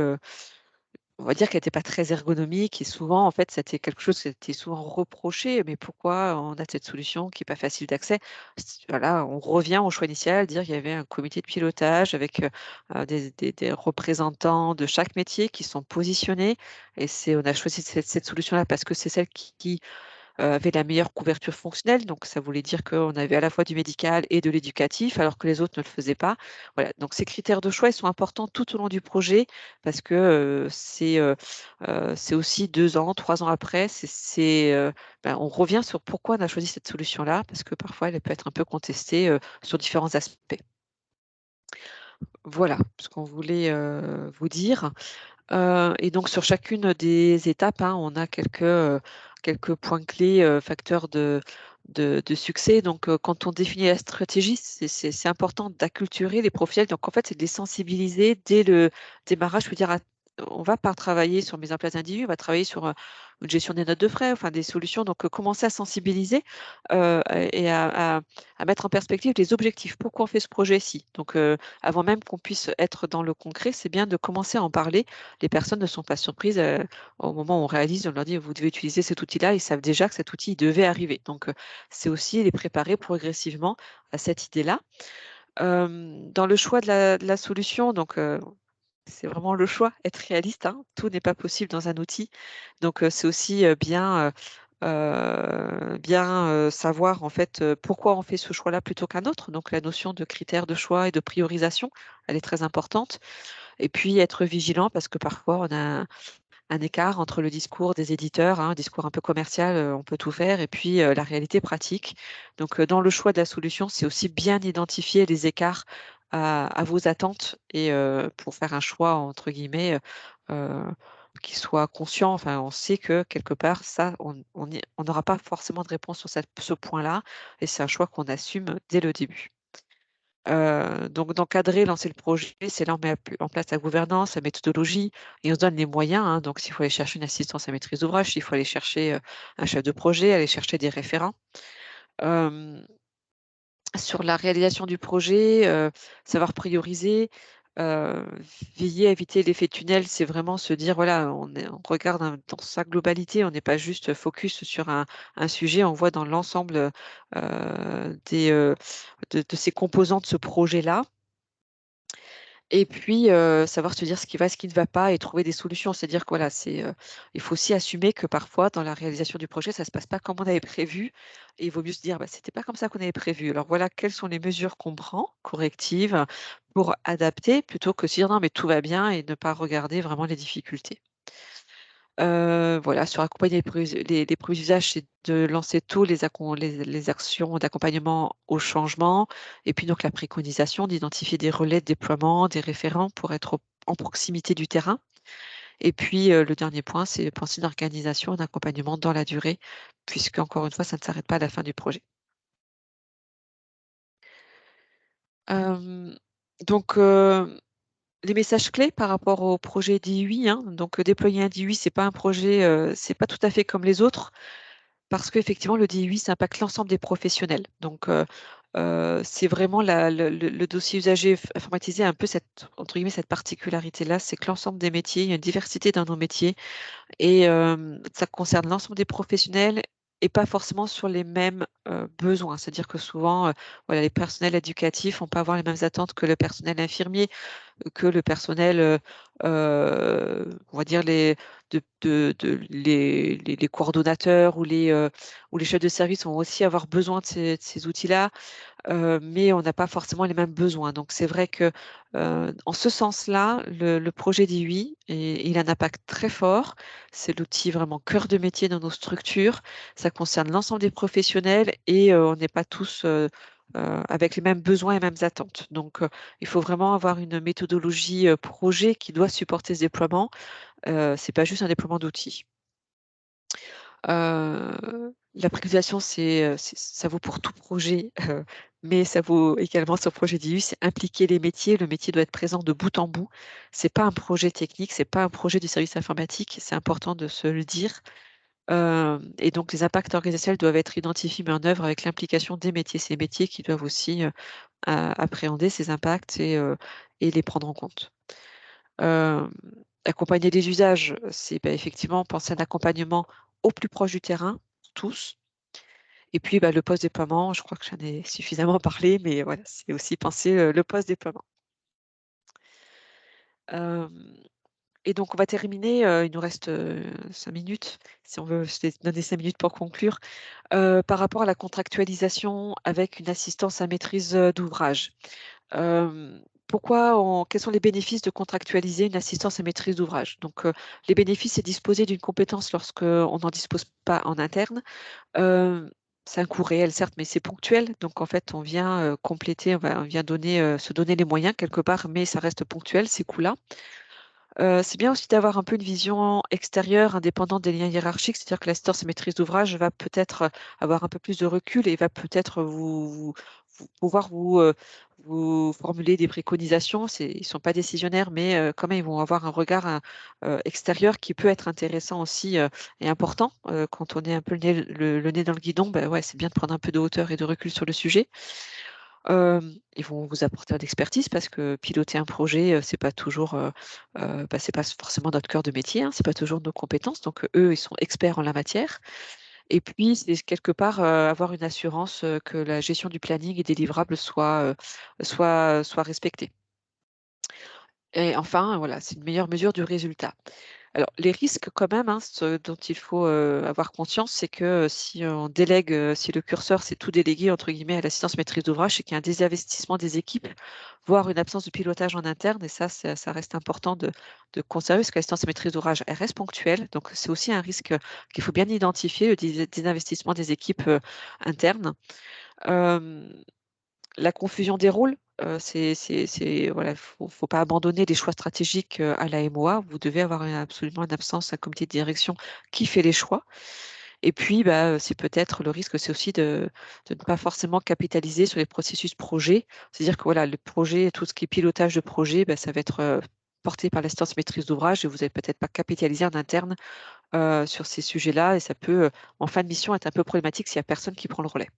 on va dire qu'elle était pas très ergonomique et souvent, en fait, c'était quelque chose qui était souvent reproché: «Mais pourquoi on a cette solution qui est pas facile d'accès?» Voilà, on revient au choix initial, dire qu'il y avait un comité de pilotage avec, des représentants de chaque métier qui sont positionnés et on a choisi cette solution-là parce que c'est celle qui avait la meilleure couverture fonctionnelle. Donc, ça voulait dire qu'on avait à la fois du médical et de l'éducatif, alors que les autres ne le faisaient pas. Voilà, donc ces critères de choix, ils sont importants tout au long du projet parce que c'est aussi 2 ans, 3 ans après, on revient sur pourquoi on a choisi cette solution-là, parce que parfois, elle peut être un peu contestée sur différents aspects. Voilà ce qu'on voulait vous dire. Et donc sur chacune des étapes, hein, on a quelques points clés, facteurs de succès. Donc, quand on définit la stratégie, c'est important d'acculturer les profils. Donc en fait, c'est de les sensibiliser dès le démarrage. Je veux dire, on va pas travailler sur mise en place d'individus, on va travailler sur, une gestion des notes de frais, enfin des solutions. Donc, commencer à sensibiliser, et à mettre en perspective les objectifs. Pourquoi on fait ce projet-ci? Donc, avant même qu'on puisse être dans le concret, c'est bien de commencer à en parler. Les personnes ne sont pas surprises au moment où on réalise, on leur dit vous devez utiliser cet outil-là, ils savent déjà que cet outil devait arriver. Donc, c'est aussi les préparer progressivement à cette idée-là. Dans le choix de la solution, donc, c'est vraiment le choix, être réaliste, hein. Tout n'est pas possible dans un outil. Donc, c'est aussi bien savoir en fait pourquoi on fait ce choix-là plutôt qu'un autre. Donc, la notion de critères de choix et de priorisation, elle est très importante. Et puis être vigilant parce que parfois on a un écart entre le discours des éditeurs, hein, un discours un peu commercial, on peut tout faire, et puis la réalité pratique. Donc, dans le choix de la solution, c'est aussi bien identifier les écarts à vos attentes et pour faire un choix entre guillemets qui soit conscient. Enfin, on sait que quelque part, ça, on n'aura pas forcément de réponse sur ce point-là, et c'est un choix qu'on assume dès le début. Donc d'encadrer, lancer le projet, c'est là on met en place la gouvernance, la méthodologie et on se donne les moyens, hein. Donc s'il faut aller chercher une assistance à maîtrise d'ouvrage, s'il faut aller chercher, un chef de projet, aller chercher des référents. Sur la réalisation du projet, savoir prioriser, heu, veiller à éviter l'effet tunnel, c'est vraiment se dire voilà, on regarde dans sa globalité, on n'est pas juste focus sur un sujet, on voit dans l'ensemble, de ces composants de ce projet-là. Et puis, savoir se dire ce qui va, ce qui ne va pas et trouver des solutions. C'est-à-dire que voilà, il faut aussi assumer que parfois dans la réalisation du projet, ça ne se passe pas comme on avait prévu, et il vaut mieux se dire: «Bah, c'était pas comme ça qu'on avait prévu». Alors voilà, quelles sont les mesures qu'on prend, correctives, pour adapter, plutôt que se dire: «Non mais tout va bien» et ne pas regarder vraiment les difficultés. Voilà, sur accompagner les premiers usages, c'est de lancer tôt les actions d'accompagnement au changement, et puis donc la préconisation d'identifier des relais de déploiement, des référents pour être en proximité du terrain, et puis, le dernier point, c'est penser une organisation, un accompagnement dans la durée, puisque encore une fois, ça ne s'arrête pas à la fin du projet. Hem, donc, les messages clés par rapport au projet DIUI, hein, donc, déployer un DIUI, c'est pas un projet, c'est pas tout à fait comme les autres. Parce qu'effectivement, le DIUI, ça impacte l'ensemble des professionnels. Donc, c'est vraiment le dossier usager informatisé a un peu cette, entre guillemets, «cette particularité-là», c'est que l'ensemble des métiers, il y a une diversité dans nos métiers, et ça concerne l'ensemble des professionnels et pas forcément sur les mêmes, besoins. C'est-à-dire que souvent, voilà, les personnels éducatifs vont pas avoir les mêmes attentes que le personnel infirmier, que le personnel, on va dire les coordonnateurs ou les chefs de service vont aussi avoir besoin de ces outils-là, mais on n'a pas forcément les mêmes besoins. Donc c'est vrai que, en ce sens-là, le projet DIUI, et il a un impact très fort. C'est l'outil vraiment cœur de métier dans nos structures. Ça concerne l'ensemble des professionnels, et on n'est pas tous, avec les mêmes besoins et mêmes attentes. Donc, il faut vraiment avoir une méthodologie, projet qui doit supporter ce déploiement. C'est pas juste un déploiement d'outils. La préconisation, ça vaut pour tout projet, mais ça vaut également sur le projet DIU, c'est impliquer les métiers. Le métier doit être présent de bout en bout. C'est pas un projet technique, c'est pas un projet du service informatique, c'est important de se le dire. Et donc les impacts organisationnels doivent être identifiés, mis en œuvre avec l'implication des métiers. C'est les métiers qui doivent aussi, appréhender ces impacts et les prendre en compte. Hem, Accompagner les usages, c'est, bah, effectivement penser à un accompagnement au plus proche du terrain, pour tous. Et puis, bah, le post-déploiement, je crois que j'en ai suffisamment parlé, mais voilà, c'est aussi penser, le post-déploiement. Hem, Et donc on va terminer, il nous reste, 5 minutes, si on veut se donner 5 minutes pour conclure. Par rapport à la contractualisation avec une assistance à maîtrise, d'ouvrage. Quels sont les bénéfices de contractualiser une assistance à maîtrise d'ouvrage? Donc, les bénéfices, c'est disposer d'une compétence lorsqu'on n'en dispose pas en interne. C'est un coût réel, certes, mais c'est ponctuel. Donc en fait, on vient, compléter, on vient donner, se donner les moyens quelque part, mais ça reste ponctuel, ces coûts-là. C'est bien aussi d'avoir un peu une vision extérieure, indépendante des liens hiérarchiques. C'est-à-dire que l'assistance à maîtrise d'ouvrage va peut-être, avoir un peu plus de recul et va peut-être pouvoir vous formuler des préconisations. Ils ne sont pas décisionnaires, mais quand même, ils vont avoir un regard, extérieur qui peut être intéressant aussi, et important. Quand on est un peu le nez dans le guidon, bah, ouais, c'est bien de prendre un peu de hauteur et de recul sur le sujet. Ils vont vous apporter de l'expertise parce que piloter un projet, c'est pas toujours, c'est pas forcément notre cœur de métier, hein, c'est pas toujours nos compétences. Donc, eux, ils sont experts en la matière. Et puis, c'est quelque part, avoir une assurance, que la gestion du planning et des livrables soit respectée. Et enfin, voilà, c'est une meilleure mesure du résultat. Alors, les risques quand même, hein, ce dont il faut, avoir conscience, c'est que, si on délègue, si le curseur, c'est tout délégué entre guillemets à l'assistance maîtrise d'ouvrage, c'est qu'il y a un désinvestissement des équipes, voire une absence de pilotage en interne et ça reste important de conserver parce que l'assistance maîtrise d'ouvrage, elle reste ponctuelle, donc c'est aussi un risque, qu'il faut bien identifier, le désinvestissement des équipes, internes. Hem La confusion des rôles, voilà, faut pas abandonner les choix stratégiques, à la MOA. Vous devez avoir absolument une absence, un comité de direction qui fait les choix et puis, bah, c'est peut-être le risque, c'est aussi de ne pas forcément capitaliser sur les processus projets. C'est-à-dire que, voilà, le projet, tout ce qui est pilotage de projet, bah, ça va être, porté par l'assistance maîtrise d'ouvrage et vous allez peut-être pas capitaliser en interne, sur ces sujets-là et ça peut, en fin de mission, être un peu problématique s'il y a personne qui prend le relais.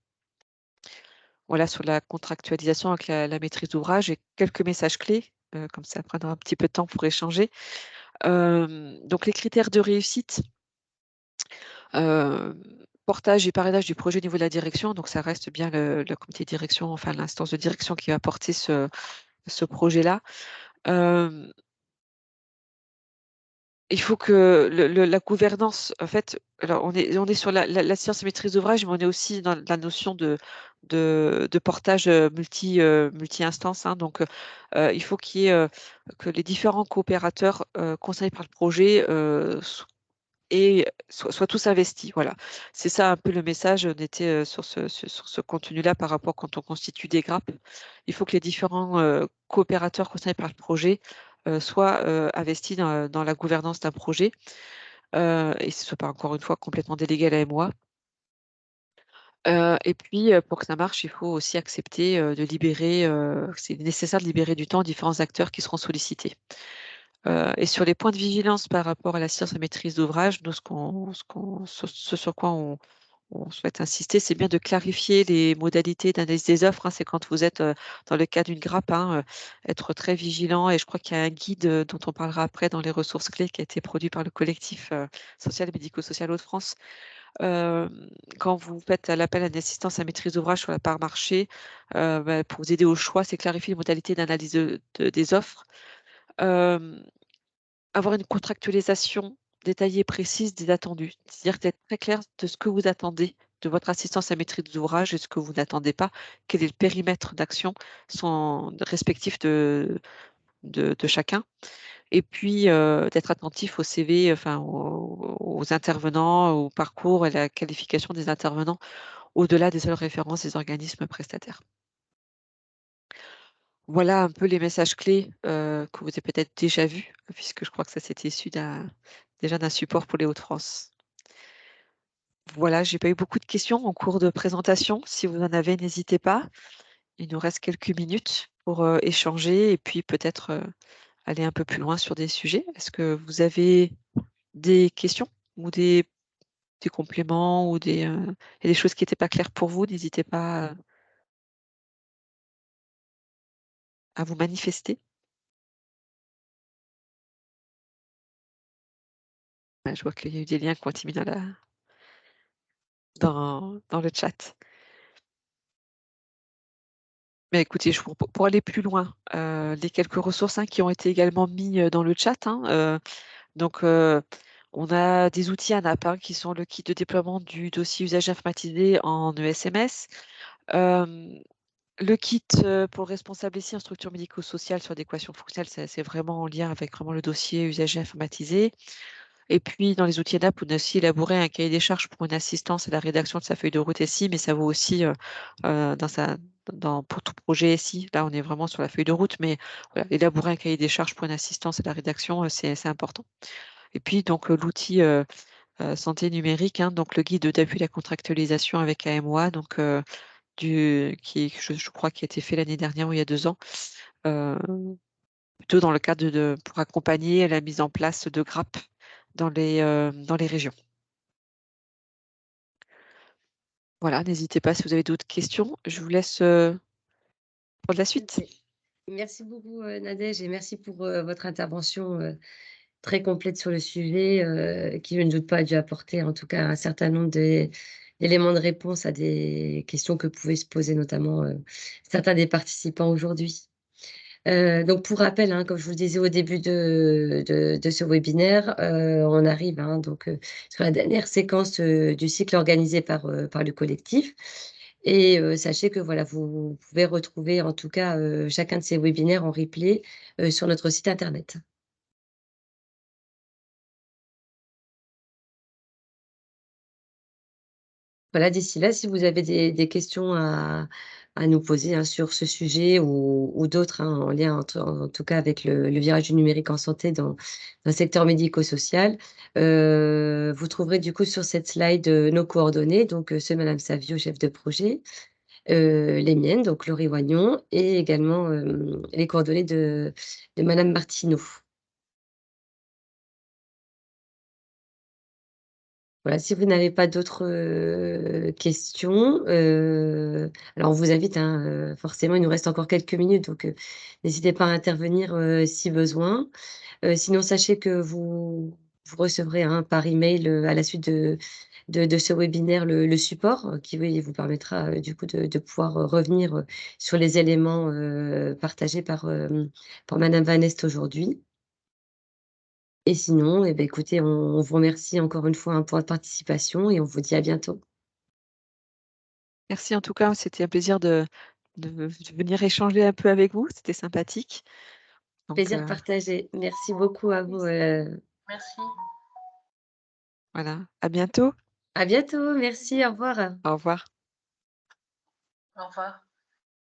Voilà, sur la contractualisation avec la maîtrise d'ouvrage et quelques messages clés, comme ça prendra un petit peu de temps pour échanger. Donc les critères de réussite, heu, portage et parrainage du projet au niveau de la direction, donc ça reste bien le comité de direction, enfin l'instance de direction qui va porter ce projet-là. Hem Il faut que la gouvernance, en fait, alors on est sur la science et maîtrise d'ouvrage, mais on est aussi dans la notion de portage, multi-instances, hein, donc il faut qu'il y ait, que les différents coopérateurs, concernés par le projet, soient tous investis, voilà. C'est ça un peu le message, on était, sur ce contenu-là par rapport quand on constitue des grappes. Il faut que les différents, coopérateurs concernés par le projet, soient, investis dans la gouvernance d'un projet, et ce soit pas encore une fois complètement délégué à la MOA. Et puis, pour que ça marche, il faut aussi accepter, de libérer, c'est nécessaire de libérer du temps aux différents acteurs qui seront sollicités. Et sur les points de vigilance par rapport à la science à maîtrise d'ouvrage, nous ce sur quoi on souhaite insister, c'est bien de clarifier les modalités d'analyse des offres, hein. C'est quand vous êtes, dans le cas d'une grappe, hein, être très vigilant et je crois qu'il y a un guide, dont on parlera après dans les ressources clés qui a été produit par le collectif, social et médico-social Hauts-de-France. Quand vous faites l'appel à une assistance à maîtrise d'ouvrage sur la part marché, pour vous aider au choix, c'est clarifier les modalités d'analyse des offres. Hem Avoir une contractualisation détaillée et précise des attendus. C'est-à-dire d'être très clair de ce que vous attendez de votre assistance à maîtrise d'ouvrage et ce que vous n'attendez pas. Quel est le périmètre d'action respectif de chacun et puis, d'être attentif au CV, enfin aux intervenants, au parcours et la qualification des intervenants au-delà des seules références des organismes prestataires. Voilà un peu les messages clés, que vous avez peut-être déjà vus, puisque je crois que ça c'était issu déjà d'un support pour les Hauts-de-France. Voilà, j'ai pas eu beaucoup de questions en cours de présentation. Si vous en avez, n'hésitez pas. Il nous reste quelques minutes pour, échanger et puis peut-être, aller un peu plus loin sur des sujets. Est-ce que vous avez des questions ou des compléments ou il y a des choses qui étaient pas claires pour vous? N'hésitez pas, à vous manifester. Ouais, je vois qu'il y a eu des liens qui ont été mis dans le chat. Mais écoutez, pour aller plus loin, les quelques ressources qui ont été également mis dans le chat. Donc, on a des outils ANAP qui sont le kit de déploiement du dossier usage informatisé en ESMS. Le kit pour le responsable ici en structure médico-sociale sur adéquation fonctionnelle, c'est vraiment en lien avec vraiment le dossier usager informatisé. Et puis, dans les outils ANAP, on a aussi élaboré un cahier des charges pour une assistance à la rédaction de sa feuille de route SI, mais ça vaut aussi pour tout projet SI. Là, on est vraiment sur la feuille de route, mais voilà, élaborer un cahier des charges pour une assistance à la rédaction, c'est important. Et puis, donc, l'outil santé numérique, donc le guide d'appui à la contractualisation avec AMOA, donc, je crois, qui a été fait l'année dernière ou il y a 2 ans, plutôt dans le cadre pour accompagner la mise en place de GRAP dans les régions. Voilà, n'hésitez pas si vous avez d'autres questions. Je vous laisse pour la suite. OK. Merci beaucoup, Nadège, et merci pour, votre intervention, très complète sur le sujet, qui, je ne doute pas, a dû apporter en tout cas un certain nombre d'éléments de réponse à des questions que pouvaient se poser notamment, certains des participants aujourd'hui. Donc pour rappel, comme je vous le disais au début de ce webinaire, on arrive, donc sur la dernière séquence, du cycle organisé par le collectif, et sachez que voilà, vous pouvez retrouver en tout cas, chacun de ces webinaires en replay, sur notre site internet. Voilà, d'ici là, si vous avez des questions à nous poser, sur ce sujet ou d'autres, en lien en tout cas avec le virage du numérique en santé dans le secteur médico-social, vous trouverez du coup sur cette slide, nos coordonnées, donc ceux de madame Savio, chef de projet, les miennes, donc Laurie Wagnon, et également, les coordonnées de madame Martineau. Voilà, si vous n'avez pas d'autres, questions, alors on vous invite, forcément, il nous reste encore quelques minutes, donc n'hésitez pas à intervenir, si besoin. Sinon, sachez que vous recevrez, par email, à la suite de ce webinaire, le support, qui, oui, vous permettra, du coup de pouvoir, revenir, sur les éléments, partagés par madame Van Est aujourd'hui. Et sinon, eh beh, écoutez, on vous remercie encore une fois, pour votre participation, et on vous dit à bientôt. Merci en tout cas, c'était un plaisir de venir échanger un peu avec vous, c'était sympathique. Donc, Plaisir partagé. Merci beaucoup à vous, Merci. voilà, à bientôt. à bientôt, merci, au revoir. Au revoir. Au revoir.